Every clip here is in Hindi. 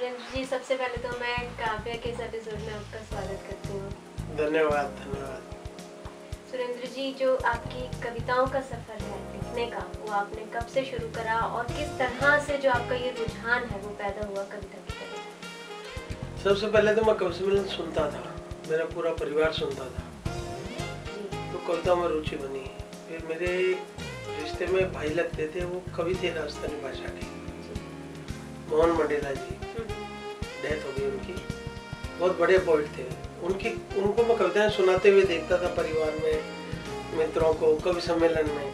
सुरेंद्र जी, सबसे पहले तो मैं काव्या के इस एपिसोड में आपका स्वागत करती हूँ। धन्यवाद धन्यवाद। सुरेंद्र जी, जो आपकी कविताओं का सफर है लिखने का, वो आपने कब से शुरू करा और किस तरह से जो आपका ये रुझान है वो पैदा हुआ कविता की तरफ? सबसे पहले तो मैं कवि सम्मेलन सुनता था, मेरा पूरा परिवार सुनता था, तो कविता में रुचि बनी। फिर मेरे रिश्ते में भाई लगते थे, वो कवि थे राजस्थानी भाषा के, मोहन मंडेला जी, डेथ हो गई उनकी। बहुत बड़े पोइट थे, उनको मैं कविताएं सुनाते हुए देखता था परिवार में, मित्रों को, कवि सम्मेलन में,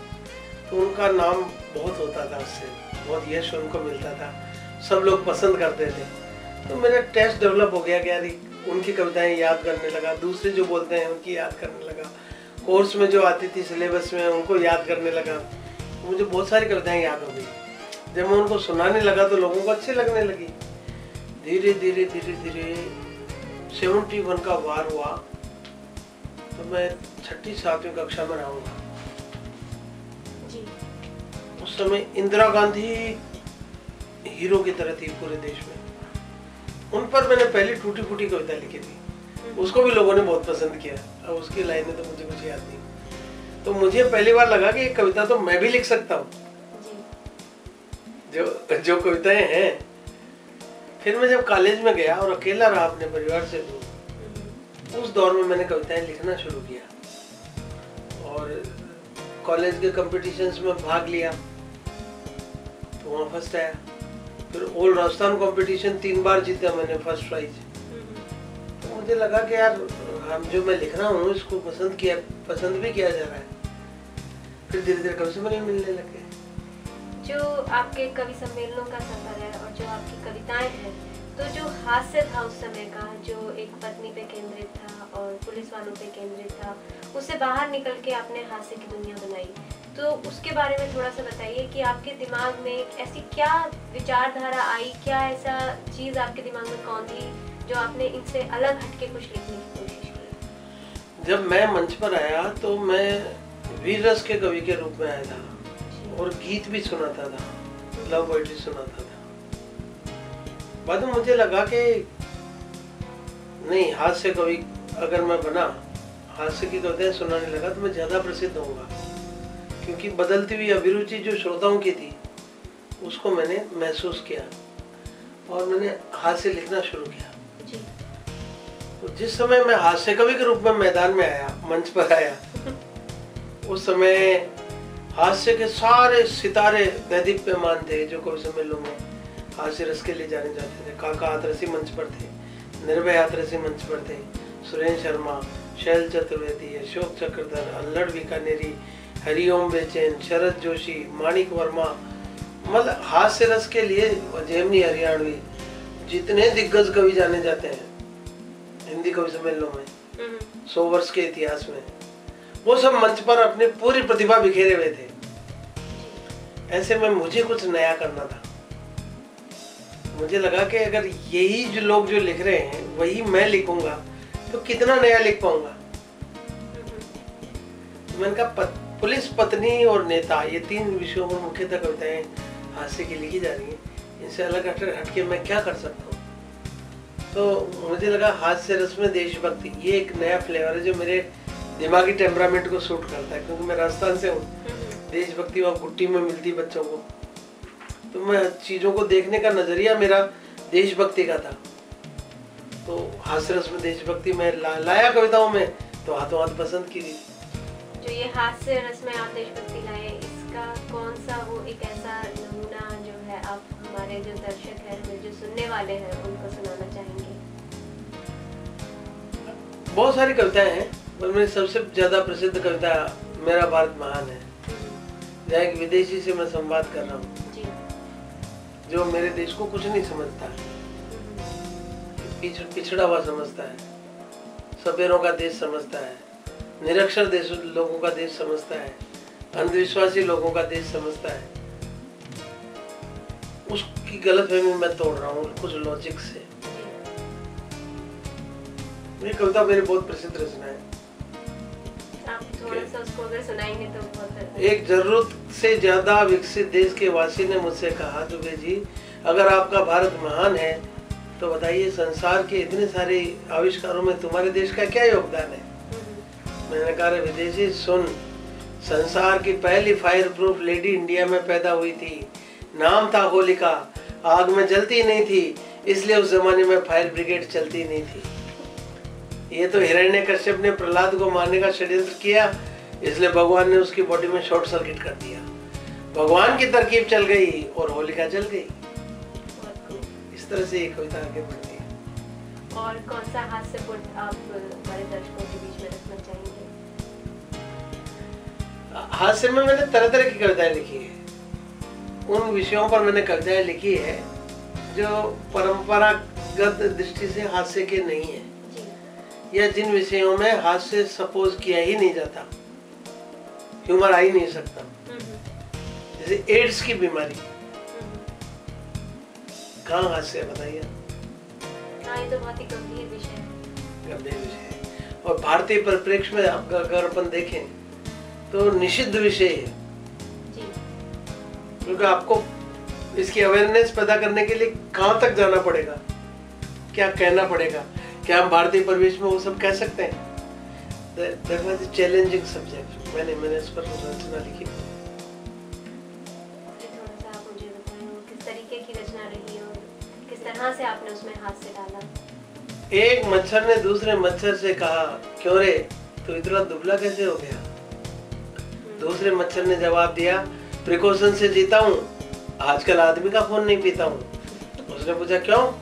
तो उनका नाम बहुत होता था, उससे बहुत यश उनको मिलता था, सब लोग पसंद करते थे। तो मेरा टेस्ट डेवलप हो गया कि यार उनकी कविताएं याद करने लगा, दूसरे जो बोलते हैं उनकी याद करने लगा, कोर्स में जो आती थी सिलेबस में उनको याद करने लगा। मुझे बहुत सारी कविताएं याद हो गई। जब मैं उनको सुनाने लगा तो लोगों को अच्छी लगने लगी। धीरे धीरे 71 का वार हुआ तो मैं 6ठी 7वीं कक्षा में रहूंगा। उस समय इंदिरा गांधी हीरो की तरह थी पूरे देश में। उन पर मैंने पहली टूटी फूटी कविता लिखी थी, उसको भी लोगों ने बहुत पसंद किया। अब उसकी लाइनें तो मुझे कुछ याद नहीं, तो मुझे पहली बार लगा कि ये कविता तो मैं भी लिख सकता हूँ, जो कविताएं हैं। फिर मैं जब कॉलेज में गया और अकेला रहा अपने परिवार से दूर, उस दौर में मैंने कविताएं लिखना शुरू किया और कॉलेज के कंपटीशंस में भाग लिया, तो वहाँ फर्स्ट आया। फिर ऑल राजस्थान कंपटीशन 3 बार जीता मैंने, फर्स्ट प्राइज। तो मुझे लगा कि यार हम जो मैं लिख रहा हूँ इसको पसंद भी किया जा रहा है। फिर धीरे धीरे कवि सम्मेलन मिलने लगे। जो आपके कवि सम्मेलनों का सफर है और जो आपकी कविताएं हैं, तो जो हास्य था उस समय का, जो एक पत्नी पे केंद्रित था और पुलिस वालों पे केंद्रित था, उससे बाहर निकल के आपने हास्य की दुनिया बनाई। तो उसके बारे में थोड़ा सा बताइए कि आपके दिमाग में ऐसी क्या विचारधारा आई, क्या ऐसा चीज़ आपके दिमाग में कौन थी जो आपने इनसे अलग हटके कुछ लिखने की कोशिश की? जब मैं मंच पर आया तो मैं वीर रस के कवि के रूप में आया था और गीत भी सुनाता था, लव पोएट्री सुनाता था। बाद में मुझे लगा कि नहीं, हास्य कवि अगर मैं बना, हास्य की कविताएं सुनाने लगा तो मैं ज्यादा प्रसिद्ध होऊंगा, क्योंकि बदलती हुई अभिरुचि जो श्रोताओं की थी उसको मैंने महसूस किया और मैंने हास्य लिखना शुरू किया। तो जिस समय मैं हास्य कवि के रूप में मैदान में आया, मंच पर आया, उस समय हास्य के सारे सितारे दैदीप्यमान थे जो कवि सम्मेलनों में हास्य रस के लिए जाने जाते थे। काका हाथरसी मंच पर थे, निर्भय हाथरसी मंच पर थे, सुरेंद्र शर्मा, शैल चतुर्वेदी, अशोक चक्रधर, अल्लड़ बीकानेरी, हरिओम बेचैन, शरद जोशी, माणिक वर्मा, मतलब हास्य रस के लिए जेमनी हरियाणवी, जितने दिग्गज कवि जाने जाते हैं हिंदी कवि सम्मेलनों में 100 वर्ष के इतिहास में, वो सब मंच पर अपनी पूरी प्रतिभा बिखेरे हुए थे। ऐसे में मुझे कुछ नया करना था। मुझे लगा कि अगर यही जो लोग जो लिख रहे हैं वही मैं लिखूंगा तो कितना नया लिख पाऊंगा। मैंने कहा पुलिस, पत्नी और नेता, ये 3 विषयों पर मुख्यतः कविताएं हास्य की लिखी जा रही हैं, इनसे अलग हटके मैं क्या कर सकता हूँ। तो मुझे लगा हास्य रस में देशभक्ति, ये एक नया फ्लेवर है जो मेरे दिमागी टेम्परामेंट को सूट करता है, क्योंकि मैं राजस्थान से हूँ। देशभक्ति वहाँ गुट्टी में मिलती बच्चों को, तो मैं चीज़ों को देखने का नजरिया मेरा देशभक्ति का था। तो हास्य रस में देशभक्ति में लाया कविताओं में, तो हाथों हाथ पसंद की थी। जो ये हास्य रस में आप देशभक्ति लाए, इसका कौन सा वो एक ऐसा नमूना जो है आप हमारे जो दर्शक हैं, जो सुनने वाले हैं, उनको सुनाना चाहेंगे? बहुत सारी कविताएं हैं, पर मेरी सबसे ज्यादा प्रसिद्ध कविता मेरा भारत महान है, जहाँ एक विदेशी से मैं संवाद कर रहा हूँ जो मेरे देश को कुछ नहीं समझता, पिछड़ा हुआ समझता है, सपेरों का देश समझता है, निरक्षर देश लोगों का देश समझता है, अंधविश्वासी लोगों का देश समझता है। उसकी गलतफहमी मैं तोड़ रहा हूँ कुछ लॉजिक से। ये कविता मेरी बहुत प्रसिद्ध रचना है। आप थोड़ा सा उसको अगर सुनाएंगे तो बहुत। एक जरूरत से ज्यादा विकसित देश के वासी ने मुझसे कहा, दुबे जी, अगर आपका भारत महान है तो बताइए संसार के इतने सारे आविष्कारों में तुम्हारे देश का क्या योगदान है? मैंने कहा रे विदेशी सुन, संसार की पहली फायर प्रूफ लेडी इंडिया में पैदा हुई थी, नाम था होलिका, आग में जलती नहीं थी इसलिए उस जमाने में फायर ब्रिगेड चलती नहीं थी। ये तो हिरण्यकश्यप ने प्रहलाद को मारने का षड्यंत्र किया, इसलिए भगवान ने उसकी बॉडी में शॉर्ट सर्किट कर दिया, भगवान की तरकीब चल गई और होलिका जल गई। इस तरह से ये कविता आगे बढ़ती है। और कौन सा हास्यपूर्ण आप हमारे दर्शकों के बीच में रखना चाहेंगे? हास्य में मैंने तरह तरह की कविताएं लिखी है। उन विषयों पर मैंने कविताएं लिखी है जो परंपरागत दृष्टि से हास्य के नहीं है, या जिन विषयों में हास्य सपोज किया ही नहीं जाता, ह्यूमर आ ही नहीं सकता। जैसे एड्स की बीमारी, कहाँ हास्य बताइए? हाँ, ये तो बहुत ही गंभीर विषय है। गंभीर विषय है और भारतीय परिप्रेक्ष्य में अगर अपन देखें तो निषिद्ध विषय है जी। क्योंकि आपको इसकी अवेयरनेस पैदा करने के लिए कहाँ तक जाना पड़ेगा, क्या कहना पड़ेगा, क्या हम भारतीय परिवेश में वो सब कह सकते हैं? That was a challenging subject. मैंने इस पर रचना लिखी। थोड़ा सा आप मुझे बताएं वो किस तरीके की रचना रही और किस तरह से आपने उसमें हास्य डाला? एक मच्छर ने दूसरे मच्छर से कहा, क्यों रे तू इतना दुबला कैसे हो गया? दूसरे मच्छर ने जवाब दिया, प्रिकॉशन से जीता हूँ, आजकल आदमी का खून नहीं पीता हूँ। उसने पूछा क्यों?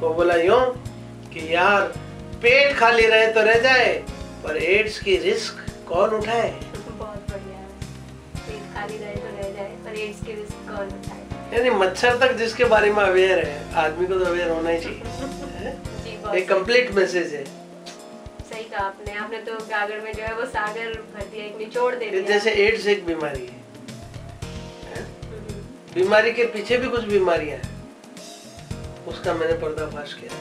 वो बोला यूं कि यार पेट खाली रहे तो रह जाए, पर एड्स की रिस्क कौन उठाए? बहुत बढ़िया। पेट खाली रहे तो रह जाए, पर एड्स की रिस्क कौन उठाए? यानी मच्छर तक जिसके बारे में अवेयर है, आदमी को तो अवेयर होना ही चाहिए। एक कंप्लीट मैसेज है। सही कहा आपने तो गागर में जो है वो सागर भर दिया, एक निचोड़ दे दिया। जैसे एड्स एक बीमारी है, बीमारी के पीछे भी कुछ बीमारियां हैं, उसका मैंने पर्दाफाश किया।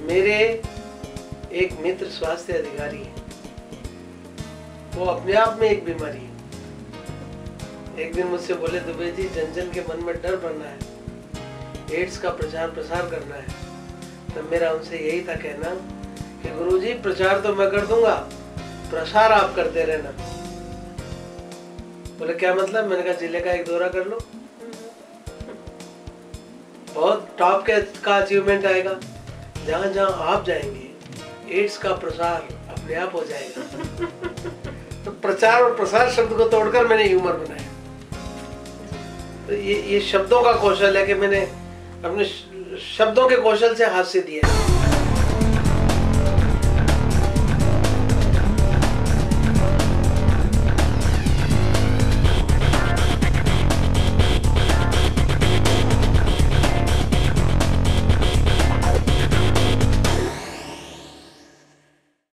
मेरे एक मित्र स्वास्थ्य अधिकारी है, वो अपने आप में एक बीमारी है। एक दिन मुझसे बोले, दुबे जी जन जन के मन में डर भरना है, एड्स का प्रचार प्रसार करना है। तब मेरा उनसे यही था कहना कि गुरुजी प्रचार तो मैं कर दूंगा, प्रसार आप करते रहना। बोले क्या मतलब? मैंने कहा जिले का एक दौरा कर लो, बहुत टॉप का अचीवमेंट आएगा। जहां जहां आप जाएंगे एड्स का प्रसार अपने आप हो जाएगा। तो प्रचार और प्रसार शब्द को तोड़कर मैंने ह्यूमर बनाया। तो ये शब्दों का कौशल है कि मैंने अपने शब्दों के कौशल से हास्य दिया है।